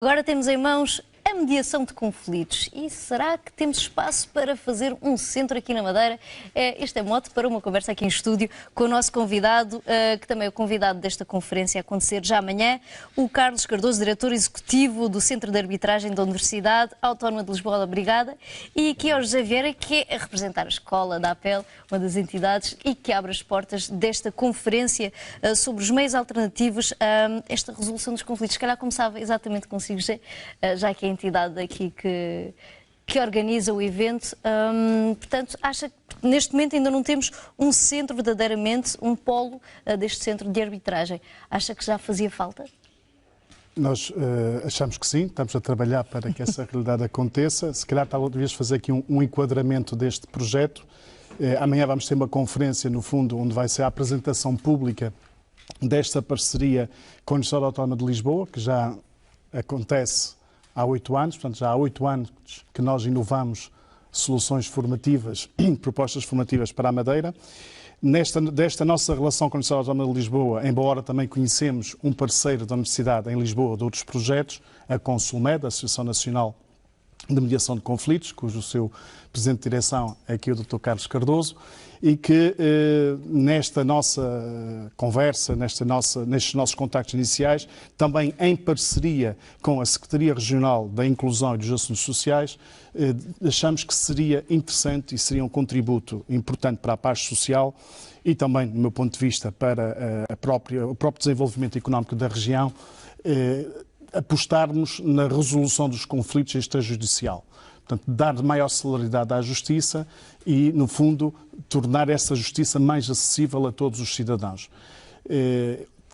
Agora temos em mãos a mediação de conflitos. E será que temos espaço para fazer um centro aqui na Madeira? Este é mote para uma conversa aqui em estúdio com o nosso convidado, que também é o convidado desta conferência a acontecer já amanhã, o Carlos Cardoso, diretor executivo do Centro de Arbitragem da Universidade Autónoma de Lisboa da Brigada, e aqui é o José Vieira, que é a representar a Escola da APEL, uma das entidades, e que abre as portas desta conferência sobre os meios alternativos a esta resolução dos conflitos. Se calhar começava exatamente consigo, José, já que é a entidade aqui que organiza o evento. Portanto, acha que neste momento ainda não temos um centro verdadeiramente, um polo deste centro de arbitragem. Acha que já fazia falta? Nós achamos que sim, estamos a trabalhar para que essa realidade aconteça. Se calhar talvez fazer aqui um enquadramento deste projeto. Amanhã vamos ter uma conferência, no fundo, onde vai ser a apresentação pública desta parceria com a Universidade Autónoma de Lisboa, que já acontece há 8 anos, portanto já há 8 anos que nós inovamos soluções formativas, propostas formativas para a Madeira. Desta nossa relação com a Universidade Autónoma de Lisboa, embora também conhecemos um parceiro da Universidade em Lisboa de outros projetos, a Consulmed, a Associação Nacional de Mediação de Conflitos, cujo seu presidente de direção é aqui o Dr. Carlos Cardoso, e que nesta nossa conversa, nestes nossos contactos iniciais, também em parceria com a Secretaria Regional da Inclusão e dos Assuntos Sociais, achamos que seria interessante e seria um contributo importante para a paz social e também, do meu ponto de vista, para o próprio desenvolvimento económico da região, apostarmos na resolução dos conflitos extrajudicial. Portanto, dar maior celeridade à justiça e, no fundo, tornar essa justiça mais acessível a todos os cidadãos.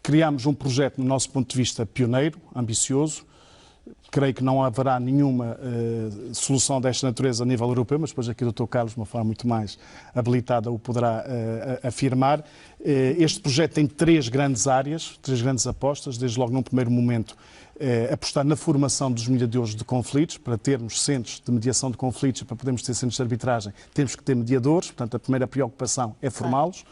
Criámos um projeto, no nosso ponto de vista, pioneiro, ambicioso. Creio que não haverá nenhuma solução desta natureza a nível europeu, mas depois aqui o Dr. Carlos, de uma forma muito mais habilitada, o poderá afirmar. Este projeto tem 3 grandes áreas, 3 grandes apostas. Desde logo, num primeiro momento, apostar na formação dos mediadores de conflitos. Para termos centros de mediação de conflitos, para podermos ter centros de arbitragem, temos que ter mediadores. Portanto, a primeira preocupação é formá-los.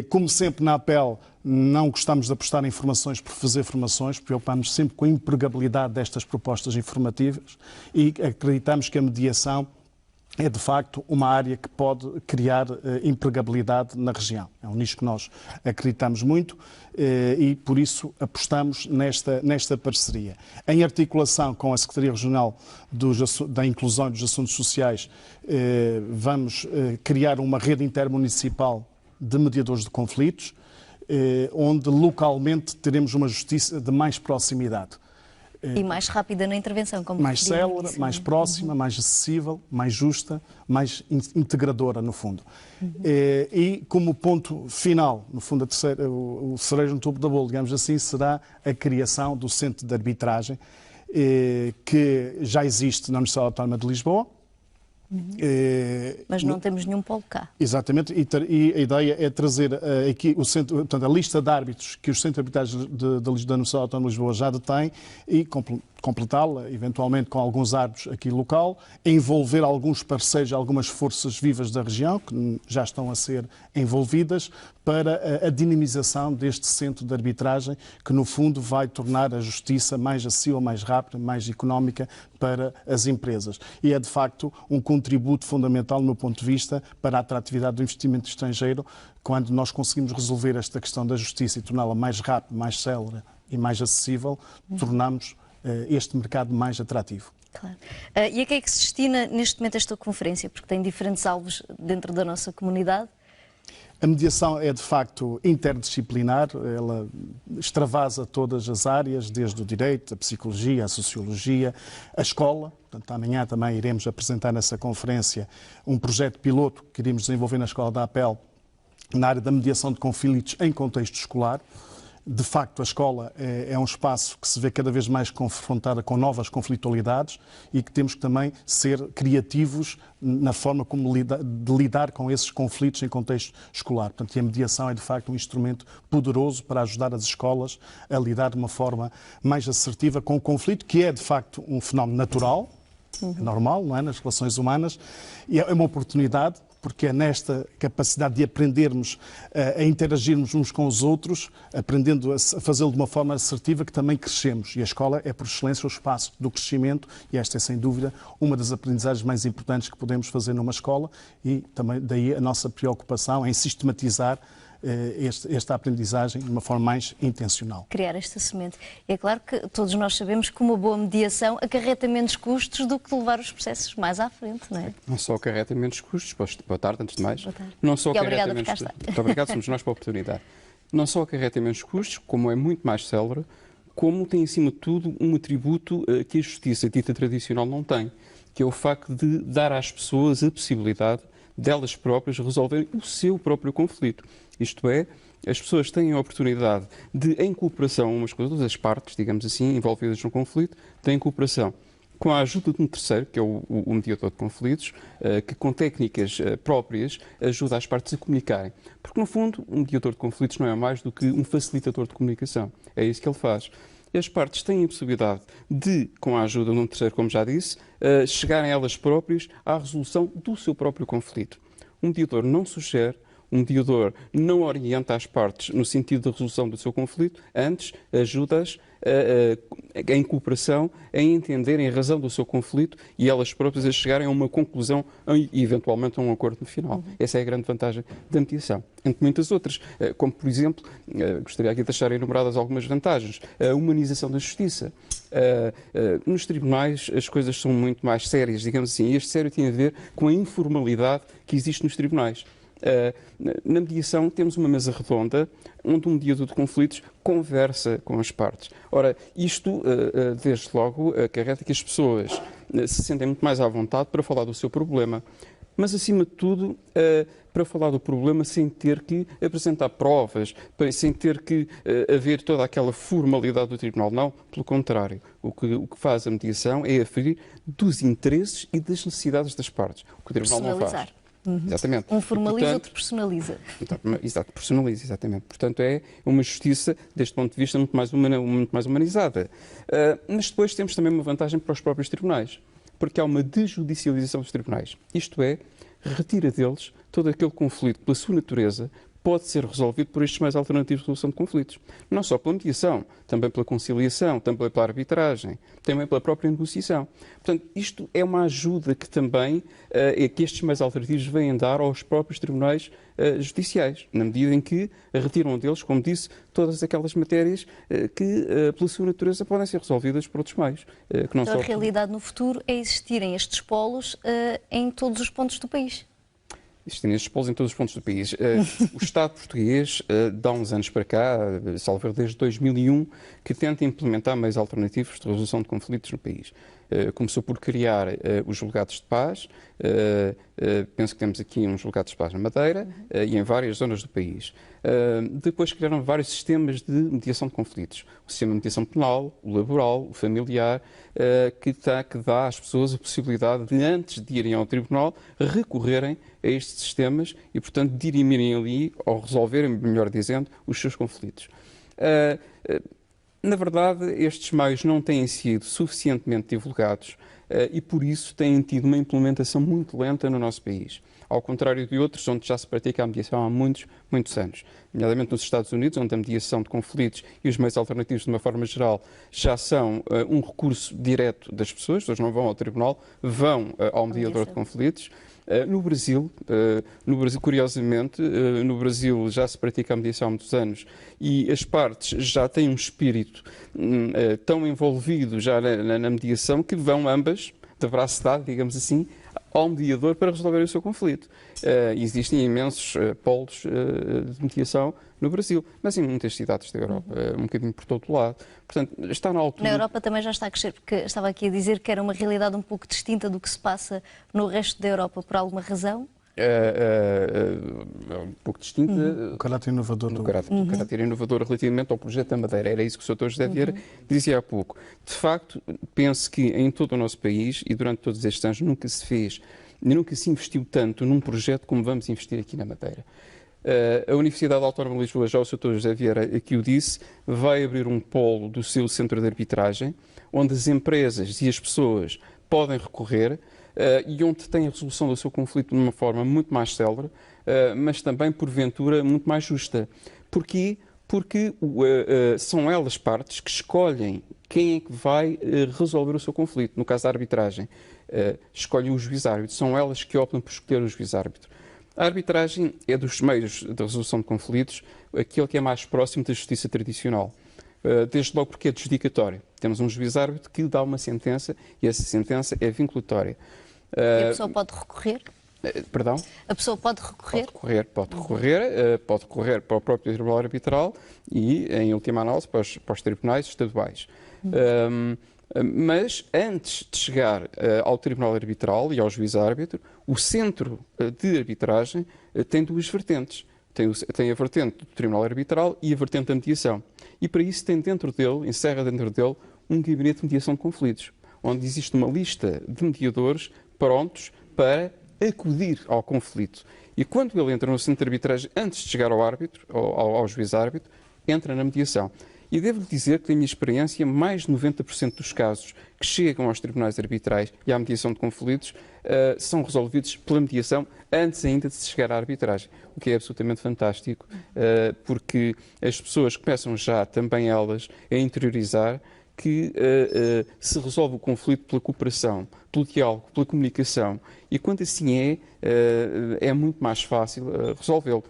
Como sempre na APEL, não gostamos de apostar em formações por fazer formações, preocupamos sempre com a empregabilidade destas propostas informativas e acreditamos que a mediação é, de facto, uma área que pode criar empregabilidade na região. É um nicho que nós acreditamos muito e, por isso, apostamos nesta parceria. Em articulação com a Secretaria Regional da Inclusão e dos Assuntos Sociais, vamos criar uma rede intermunicipal de mediadores de conflitos, onde localmente teremos uma justiça de mais proximidade. E mais rápida na intervenção, como mais célere, mais próxima, mais acessível, mais justa, mais integradora, no fundo. E como ponto final, no fundo, o cerejo no topo da bolo, digamos assim, será a criação do Centro de Arbitragem, que já existe na Universidade Autónoma de Lisboa. Mas não temos nenhum polo cá. Exatamente, e a ideia é trazer aqui o centro, portanto, a lista de árbitros que o Centro de Arbitragem da Universidade Autónoma de Lisboa já detém e completá-la, eventualmente, com alguns árbitros aqui local, envolver alguns parceiros, algumas forças vivas da região, que já estão a ser envolvidas, para a dinamização deste centro de arbitragem, que, no fundo, vai tornar a justiça mais acessível, mais rápida, mais económica para as empresas. E é, de facto, um contributo fundamental, do meu ponto de vista, para a atratividade do investimento estrangeiro, quando nós conseguimos resolver esta questão da justiça e torná-la mais rápida, mais célere e mais acessível, tornamos este mercado mais atrativo. Claro. E a que é que se destina neste momento esta conferência? Porque tem diferentes alvos dentro da nossa comunidade. A mediação é, de facto, interdisciplinar, ela extravasa todas as áreas, desde o direito, a psicologia, a sociologia, a escola. Portanto, amanhã também iremos apresentar nessa conferência um projeto piloto que iremos desenvolver na Escola da APEL, na área da mediação de conflitos em contexto escolar. De facto, a escola é um espaço que se vê cada vez mais confrontada com novas conflitualidades e que temos que também ser criativos na forma como de lidar com esses conflitos em contexto escolar. Portanto, a mediação é, de facto, um instrumento poderoso para ajudar as escolas a lidar de uma forma mais assertiva com o conflito, que é, de facto, um fenómeno natural, normal, não é, nas relações humanas, e é uma oportunidade porque é nesta capacidade de aprendermos a interagirmos uns com os outros, aprendendo a fazê-lo de uma forma assertiva, que também crescemos. E a escola é, por excelência, o espaço do crescimento, e esta é, sem dúvida, uma das aprendizagens mais importantes que podemos fazer numa escola, e também daí a nossa preocupação em sistematizar esta aprendizagem de uma forma mais intencional. Criar esta semente. É claro que todos nós sabemos que uma boa mediação acarreta menos custos do que levar os processos mais à frente, não é? Não só acarreta menos custos, boa tarde, antes de mais. Boa tarde. Não só E acarreta obrigada por cá menos estar. Muito obrigado, somos nós pela oportunidade. Não só acarreta menos custos, como é muito mais célere, como tem, acima de tudo, um atributo que a justiça dita tradicional não tem, que é o facto de dar às pessoas a possibilidade delas próprias resolverem o seu próprio conflito. Isto é, as pessoas têm a oportunidade de, em cooperação umas com as outras, as partes, digamos assim, envolvidas no conflito, têm cooperação com a ajuda de um terceiro, que é o mediador de conflitos, que com técnicas próprias ajuda as partes a comunicarem. Porque, no fundo, um mediador de conflitos não é mais do que um facilitador de comunicação. É isso que ele faz. E as partes têm a possibilidade de, com a ajuda de um terceiro, como já disse, chegarem elas próprias à resolução do seu próprio conflito. Um mediador não sugere, um mediador não orienta as partes no sentido da resolução do seu conflito, antes ajuda-as em cooperação, a entenderem a razão do seu conflito e elas próprias a chegarem a uma conclusão e eventualmente a um acordo no final. Essa é a grande vantagem da mediação. Entre muitas outras, como por exemplo, gostaria aqui de deixar enumeradas algumas vantagens, a humanização da justiça. Nos tribunais as coisas são muito mais sérias, digamos assim, e este sério tem a ver com a informalidade que existe nos tribunais. Na mediação temos uma mesa redonda onde um mediador de conflitos conversa com as partes. Ora, isto, desde logo, acarreta que as pessoas se sentem muito mais à vontade para falar do seu problema, mas, acima de tudo, para falar do problema sem ter que apresentar provas, sem ter que haver toda aquela formalidade do tribunal. Não, pelo contrário. O que faz a mediação é aferir dos interesses e das necessidades das partes, o que o tribunal não faz. Exatamente. Um formaliza, portanto, outro personaliza. Exato, personaliza, exatamente. Portanto, é uma justiça, deste ponto de vista, muito mais humanizada. Mas depois temos também uma vantagem para os próprios tribunais, porque há uma desjudicialização dos tribunais. Isto é, retira deles todo aquele conflito, pela sua natureza, pode ser resolvido por estes meios alternativos de resolução de conflitos. Não só pela mediação, também pela conciliação, também pela arbitragem, também pela própria negociação. Portanto, isto é uma ajuda que também que estes meios alternativos vêm dar aos próprios tribunais judiciais, na medida em que retiram deles, como disse, todas aquelas matérias que, pela sua natureza, podem ser resolvidas por outros meios. Que não Então, só... a realidade no futuro é existirem estes polos em todos os pontos do país. Existem estes polos em todos os pontos do país. O Estado português, de há uns anos para cá, salvo erro desde 2001, que tenta implementar meios alternativos de resolução de conflitos no país. Começou por criar os julgados de paz, penso que temos aqui uns julgados de paz na Madeira e em várias zonas do país. Depois criaram vários sistemas de mediação de conflitos. O sistema de mediação penal, o laboral, o familiar, que dá às pessoas a possibilidade de, antes de irem ao tribunal, recorrerem a estes sistemas e, portanto, dirimirem ali, ou resolverem, melhor dizendo, os seus conflitos. Na verdade, estes meios não têm sido suficientemente divulgados e, por isso, têm tido uma implementação muito lenta no nosso país. Ao contrário de outros, onde já se pratica a mediação há muitos anos. Nomeadamente nos Estados Unidos, onde a mediação de conflitos e os meios alternativos, de uma forma geral, já são um recurso direto das pessoas. As pessoas não vão ao tribunal, vão ao mediador de conflitos. No Brasil, curiosamente, no Brasil já se pratica a mediação há muitos anos e as partes já têm um espírito tão envolvido já na mediação que vão ambas, de braço dado, digamos assim, ao mediador para resolver o seu conflito. Existem imensos polos de mediação no Brasil, mas em muitas cidades da Europa, um bocadinho por todo o lado. Portanto, está na altura... Na Europa também já está a crescer, porque estava aqui a dizer que era uma realidade um pouco distinta do que se passa no resto da Europa, por alguma razão. Um pouco distinta. O caráter inovador. O caráter inovador relativamente ao projeto da Madeira. Era isso que o Sr. José Vieira dizia há pouco. De facto, penso que em todo o nosso país, e durante todos estes anos, nunca se investiu tanto num projeto como vamos investir aqui na Madeira. A Universidade Autónoma de Lisboa, já o Sr. José Vieira aqui o disse, vai abrir um polo do seu centro de arbitragem, onde as empresas e as pessoas podem recorrer e onde tem a resolução do seu conflito de uma forma muito mais célere, mas também, porventura, muito mais justa. Porquê? Porque são elas partes que escolhem quem é que vai resolver o seu conflito. No caso da arbitragem, escolhem o juiz-árbitro. São elas que optam por escolher o juiz-árbitro. A arbitragem é dos meios da resolução de conflitos aquele que é mais próximo da justiça tradicional. Desde logo porque é adjudicatório. Temos um juiz-árbitro que dá uma sentença e essa sentença é vinculatória. E a pessoa pode recorrer? Perdão? A pessoa pode recorrer? Pode recorrer para o próprio Tribunal Arbitral e, em última análise, para os tribunais estaduais. Mas, antes de chegar ao Tribunal Arbitral e ao juiz-árbitro, o centro de arbitragem tem duas vertentes. Tem a vertente do Tribunal Arbitral e a vertente da mediação. E, para isso, tem encerra dentro dele, um gabinete de mediação de conflitos, onde existe uma lista de mediadores prontos para acudir ao conflito. E quando ele entra no centro de arbitragem, antes de chegar ao árbitro, ao juiz-árbitro, entra na mediação. E devo-lhe dizer que, da minha experiência, mais de 90% dos casos que chegam aos tribunais arbitrais e à mediação de conflitos são resolvidos pela mediação antes ainda de se chegar à arbitragem, o que é absolutamente fantástico, porque as pessoas começam já também elas a interiorizar que se resolve o conflito pela cooperação, pelo diálogo, pela comunicação. E quando assim é muito mais fácil resolvê-lo.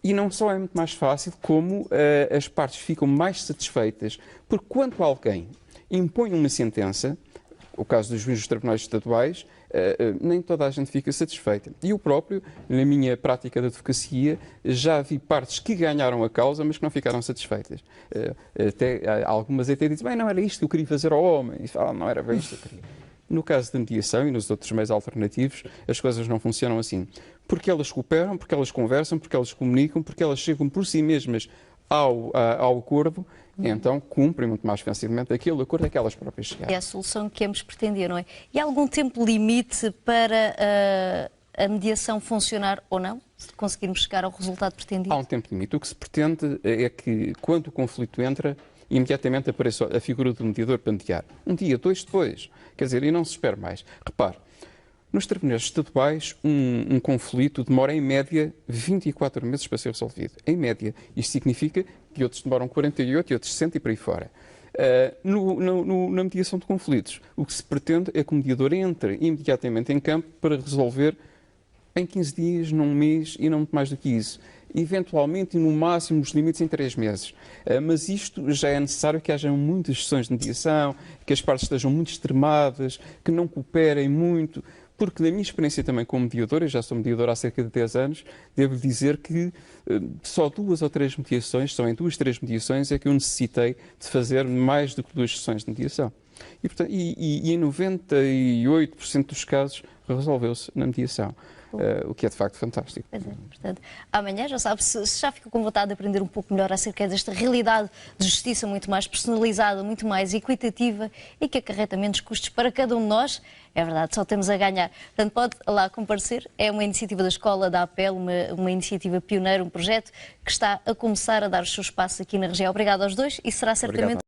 E não só é muito mais fácil, como as partes ficam mais satisfeitas, porque quando alguém impõe uma sentença, o caso dos juízes dos tribunais estaduais, nem toda a gente fica satisfeita. E eu próprio, na minha prática de advocacia, já vi partes que ganharam a causa, mas que não ficaram satisfeitas. Algumas até dizem, bem, não era isto que eu queria fazer ao homem. E falam, não era bem isto que eu queria. No caso da mediação e nos outros meios alternativos, as coisas não funcionam assim. Porque elas cooperam, porque elas conversam, porque elas comunicam, porque elas chegam por si mesmas ao acordo, e então cumprem muito mais facilmente aquele acordo a que elas próprias chegaram. É a solução que ambos pretendiam, não é? E há algum tempo limite para a mediação funcionar ou não? Se conseguirmos chegar ao resultado pretendido? Há um tempo limite. O que se pretende é que, quando o conflito entra, imediatamente apareça a figura do mediador para mediar. Um dia, dois depois. Quer dizer, e não se espera mais. Repare, nos tribunais estaduais, um conflito demora, em média, 24 meses para ser resolvido. Em média. Isto significa que outros demoram 48 e outros 60 e por aí fora. Na mediação de conflitos, o que se pretende é que o mediador entre imediatamente em campo para resolver em 15 dias, num mês e não muito mais do que isso. Eventualmente, e no máximo, os limites em 3 meses. Mas isto já é necessário que haja muitas sessões de mediação, que as partes estejam muito extremadas, que não cooperem muito, porque na minha experiência também como mediador, eu já sou mediador há cerca de 10 anos, devo dizer que só 2 ou 3 mediações, só em 2, 3 mediações é que eu necessitei de fazer mais do que 2 sessões de mediação. E em 98% dos casos resolveu-se na mediação. O que é de facto fantástico. Pois é, portanto, amanhã já sabe, se já ficou com vontade de aprender um pouco melhor acerca desta realidade de justiça muito mais personalizada, muito mais equitativa e que acarreta menos custos para cada um de nós, é verdade, só temos a ganhar. Portanto, pode lá comparecer, é uma iniciativa da Escola da APEL, uma iniciativa pioneira, um projeto que está a começar a dar os seus passos aqui na região. Obrigado aos dois e será certamente... Obrigado.